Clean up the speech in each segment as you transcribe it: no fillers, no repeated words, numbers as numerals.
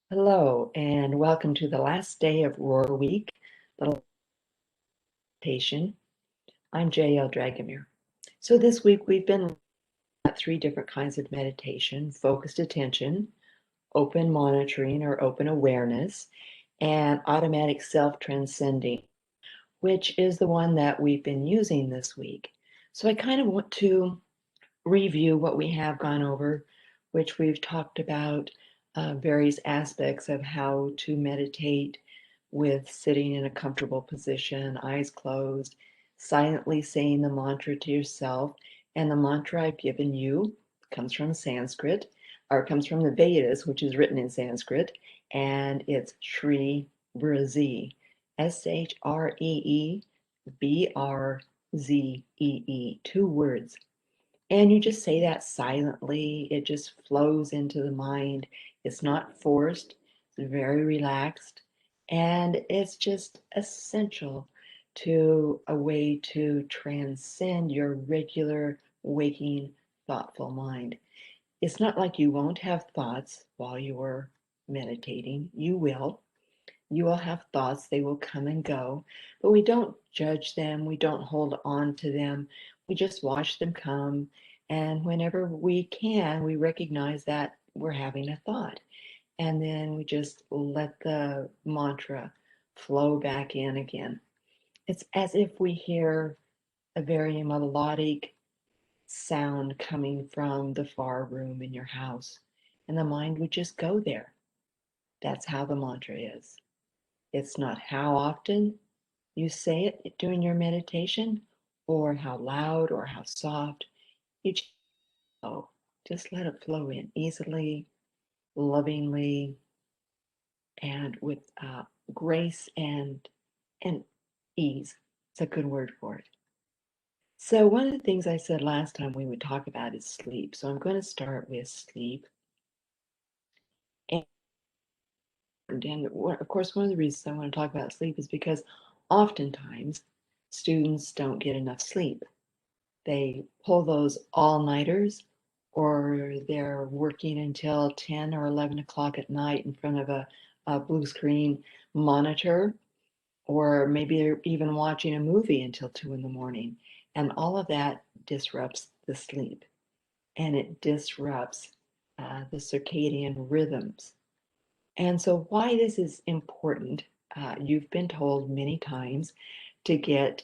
Hello, and welcome to the last day of Roar Week, the meditation. I'm J.L. Dragomir. So this week we've been looking at three different kinds of meditation: focused attention, open monitoring or open awareness, and automatic self-transcending, which is the one that we've been using this week. So I kind of want to review what we have gone over, which we've talked about various aspects of how to meditate with sitting in a comfortable position, eyes closed, silently saying the mantra to yourself. And the mantra I've given you comes from Sanskrit, or comes from the Vedas, which is written in Sanskrit, and it's Shri Brzee, Shreebrzee, two words. And you just say that silently. It just flows into the mind. It's not forced, it's very relaxed. And it's just essential to a way to transcend your regular waking, thoughtful mind. It's not like you won't have thoughts while you're meditating. You will. You will have thoughts, they will come and go, but we don't judge them, we don't hold on to them, we just watch them come. And whenever we can, we recognize that we're having a thought. And then we just let the mantra flow back in again. It's as if we hear a very melodic sound coming from the far room in your house, and the mind would just go there. That's how the mantra is. It's not how often you say it during your meditation or how loud or how soft. You just flow. Just let it flow in easily, lovingly, and with grace and ease. It's a good word for it. So one of the things I said last time we would talk about is sleep. So I'm going to start with sleep. And of course, one of the reasons I want to talk about sleep is because oftentimes students don't get enough sleep. They pull those all-nighters, or they're working until 10 or 11 o'clock at night in front of a blue screen monitor, or maybe they're even watching a movie until 2 in the morning. And all of that disrupts the sleep, and it disrupts the circadian rhythms. And so, why this is important, you've been told many times to get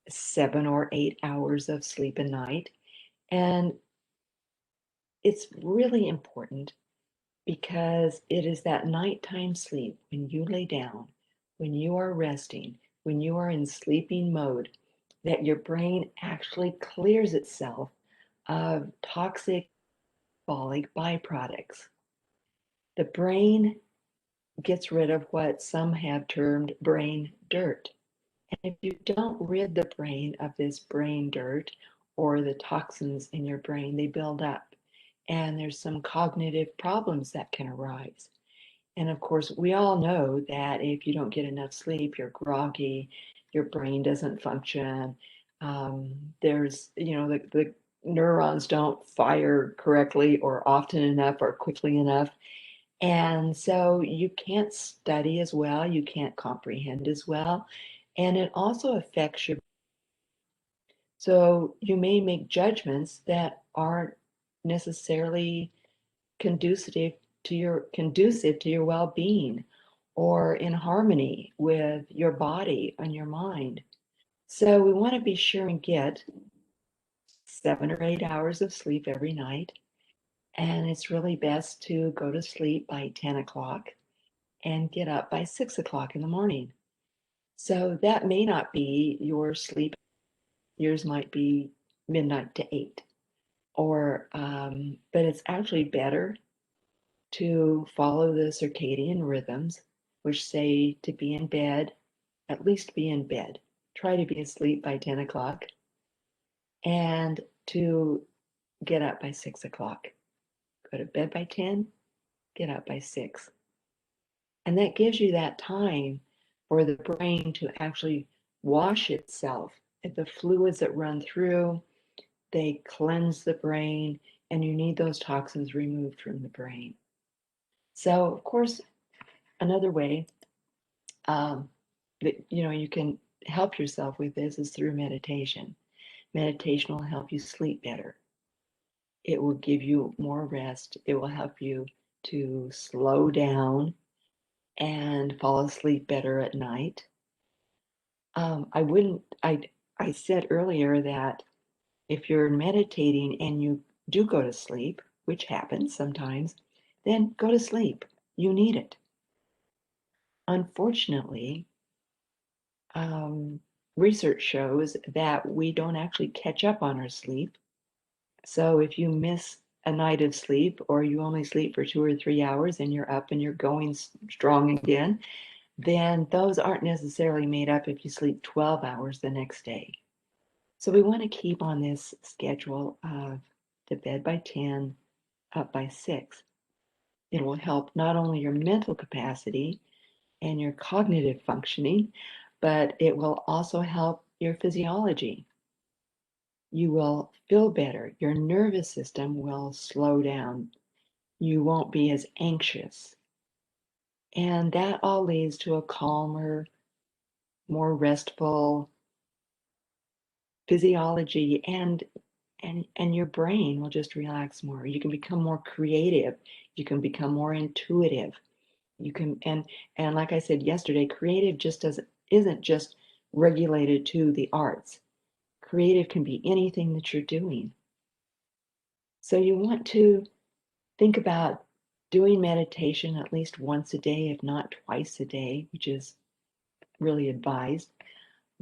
7 or 8 hours of sleep a night. And it's really important because it is that nighttime sleep when you lay down, when you are resting, when you are in sleeping mode, that your brain actually clears itself of toxic metabolic byproducts. The brain gets rid of what some have termed brain dirt. And if you don't rid the brain of this brain dirt or the toxins in your brain, they build up. And there's some cognitive problems that can arise. And of course, we all know that if you don't get enough sleep, you're groggy, your brain doesn't function. There's, the neurons don't fire correctly or often enough or quickly enough. And so you can't study as well, you can't comprehend as well, and it also affects your. So you may make judgments that aren't necessarily conducive to your well-being or in harmony with your body and your mind. So we want to be sure and get 7 or 8 hours of sleep every night. And it's really best to go to sleep by 10 o'clock and get up by 6 o'clock in the morning. So that may not be your sleep. Yours might be midnight to 8, but it's actually better to follow the circadian rhythms, which say to be in bed, at least be in bed. Try to be asleep by 10 o'clock and to get up by 6 o'clock. Go to bed by 10, get up by 6. And that gives you that time for the brain to actually wash itself. The fluids that run through, they cleanse the brain, and you need those toxins removed from the brain. So, of course, Another way that you can help yourself with this is through meditation. Meditation will help you sleep better. It will give you more rest. It will help you to slow down and fall asleep better at night. I wouldn't, I said earlier that if you're meditating and you do go to sleep, which happens sometimes, then go to sleep. You need it. Unfortunately, um, research shows that we don't actually catch up on our sleep. So if you miss a night of sleep or you only sleep for 2 or 3 hours and you're up and you're going strong again, then those aren't necessarily made up if you sleep 12 hours the next day. So we want to keep on this schedule of to bed by 10, up by 6. It will help not only your mental capacity and your cognitive functioning, but it will also help your physiology. You will feel better. Your nervous system will slow down. You won't be as anxious. And that all leads to a calmer, more restful physiology, and your brain will just relax more. You can become more creative. You can become more intuitive. You can and like I said yesterday, creative just doesn't isn't just regulated to the arts. Creative can be anything that you're doing. So you want to think about doing meditation at least once a day, if not twice a day, which is really advised.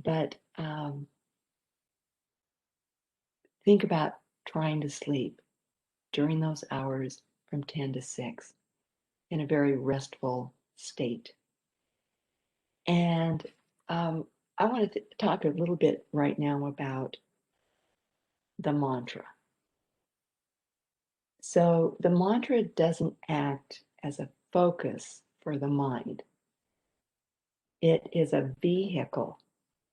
But think about trying to sleep during those hours from 10 to 6 in a very restful state. And I want to talk a little bit right now about the mantra. So the mantra doesn't act as a focus for the mind. It is a vehicle.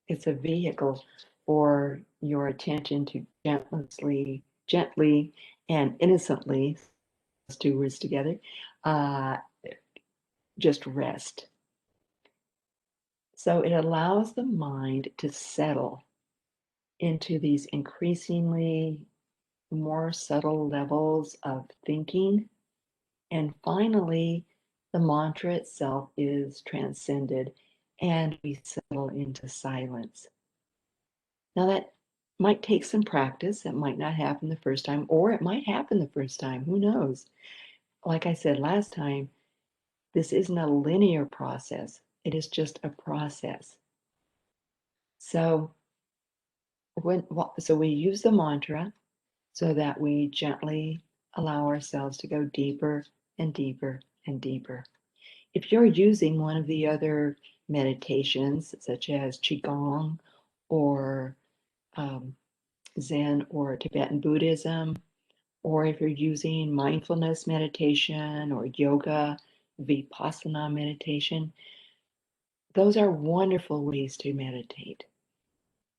It's a vehicle for your attention to gently and innocently, those two words together, uh, just rest. So it allows the mind to settle into these increasingly more subtle levels of thinking. And finally, the mantra itself is transcended and we settle into silence. Now, that might take some practice. It might not happen the first time, or it might happen the first time. Who knows? Like I said last time, this isn't a linear process, it is just a process. So, so we use the mantra so that we gently allow ourselves to go deeper and deeper and deeper. If you're using one of the other meditations, such as Qigong or um, Zen or Tibetan Buddhism, or if you're using mindfulness meditation or yoga, Vipassana meditation, those are wonderful ways to meditate.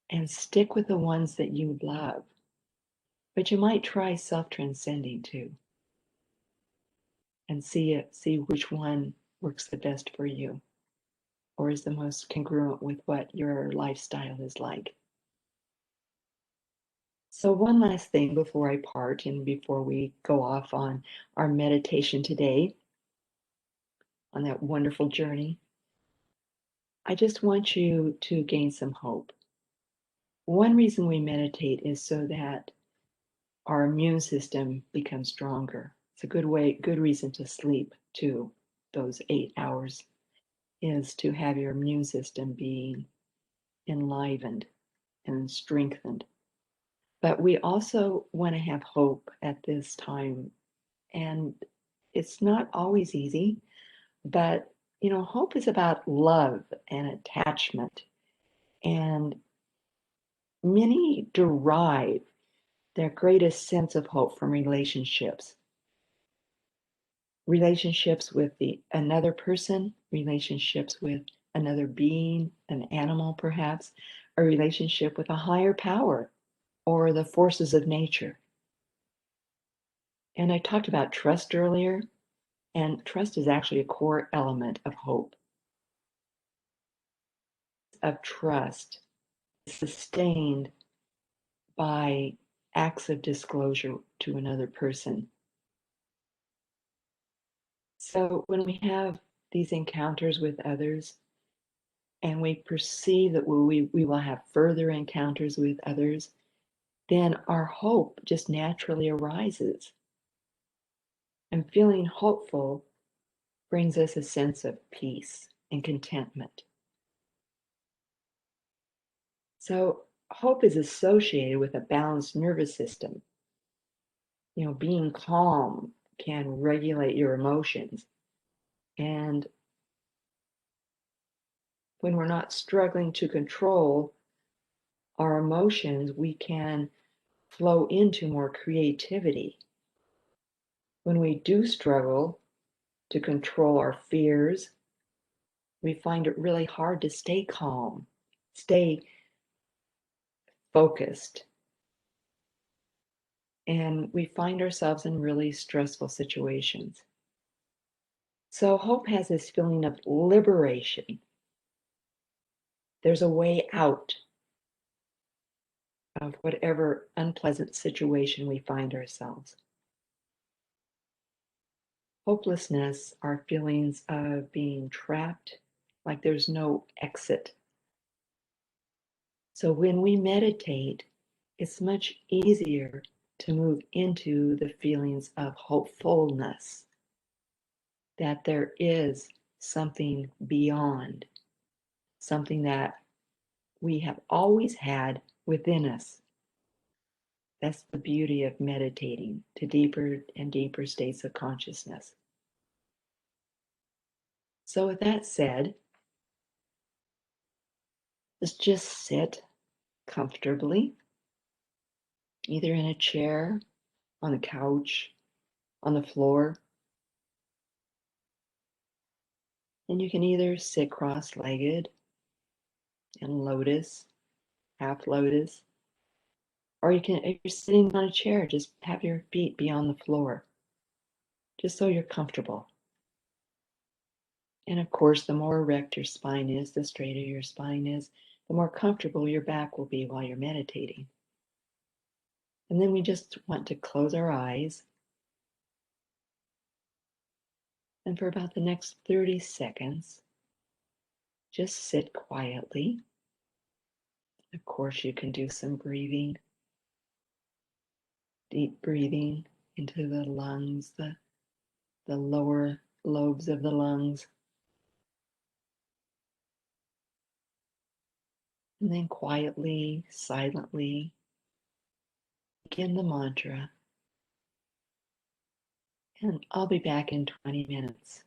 And stick with the ones that you love. But you might try self-transcending too and see which one works the best for you or is the most congruent with what your lifestyle is like. So, one last thing before I part and before we go off on our meditation today, on that wonderful journey, I just want you to gain some hope. One reason we meditate is so that our immune system becomes stronger. It's a good reason to sleep too. Those 8 hours is to have your immune system being enlivened and strengthened. But we also want to have hope at this time. And it's not always easy, but hope is about love and attachment. And many derive their greatest sense of hope from relationships with another person, relationships with another being, an animal perhaps, a relationship with a higher power or the forces of nature. And I talked about trust earlier. And trust is actually a core element of hope, of trust, sustained by acts of disclosure to another person. So when we have these encounters with others and we perceive that we will have further encounters with others, then our hope just naturally arises. And feeling hopeful brings us a sense of peace and contentment. So, hope is associated with a balanced nervous system. Being calm can regulate your emotions. And when we're not struggling to control our emotions, we can flow into more creativity. When we do struggle to control our fears, we find it really hard to stay calm, stay focused, and we find ourselves in really stressful situations. So, hope has this feeling of liberation. There's a way out of whatever unpleasant situation we find ourselves. Hopelessness are feelings of being trapped, like there's no exit. So when we meditate, it's much easier to move into the feelings of hopefulness, that there is something beyond, something that we have always had within us. That's the beauty of meditating to deeper and deeper states of consciousness. So, with that said, let's just sit comfortably, either in a chair, on a couch, on the floor. And you can either sit cross legged in lotus, half lotus, or you can, if you're sitting on a chair, just have your feet be on the floor, just so you're comfortable. And of course, the more erect your spine is, the straighter your spine is, the more comfortable your back will be while you're meditating. And then we just want to close our eyes. And for about the next 30 seconds, just sit quietly. Of course, you can do some breathing, deep breathing into the lungs, the lower lobes of the lungs. And then quietly, silently begin the mantra. And I'll be back in 20 minutes.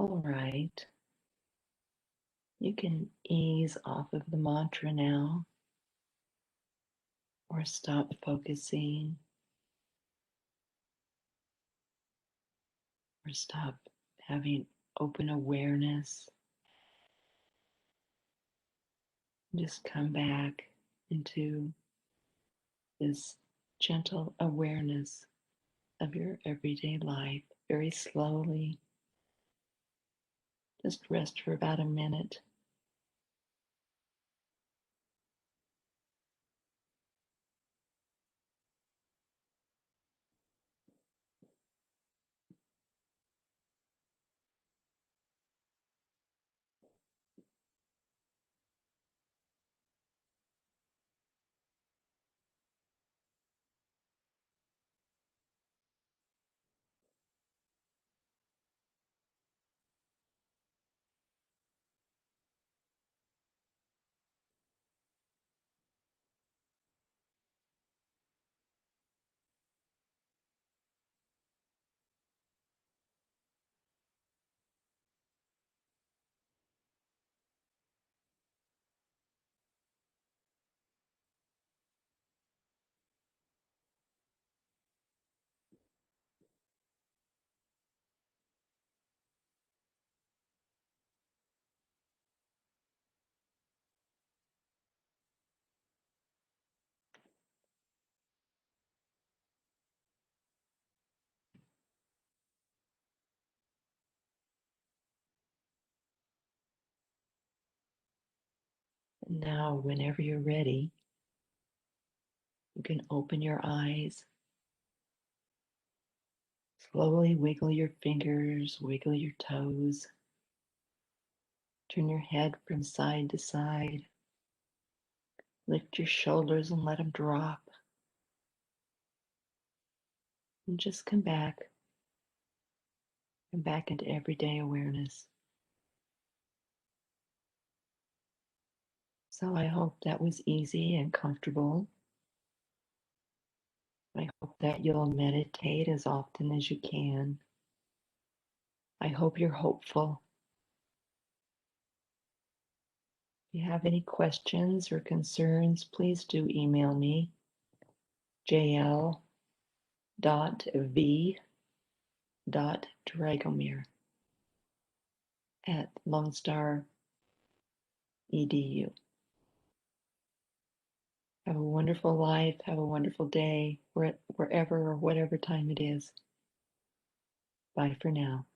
All right. You can ease off of the mantra now or stop focusing or stop having open awareness. Just come back into this gentle awareness of your everyday life very slowly. Just rest for about a minute. And now, whenever you're ready, you can open your eyes, slowly wiggle your fingers, wiggle your toes, turn your head from side to side, lift your shoulders and let them drop, and just come back into everyday awareness. So I hope that was easy and comfortable. I hope that you'll meditate as often as you can. I hope you're hopeful. If you have any questions or concerns, please do email me, jl.v.dragomir@lonestar.edu. Have a wonderful life. Have a wonderful day, wherever or whatever time it is. Bye for now.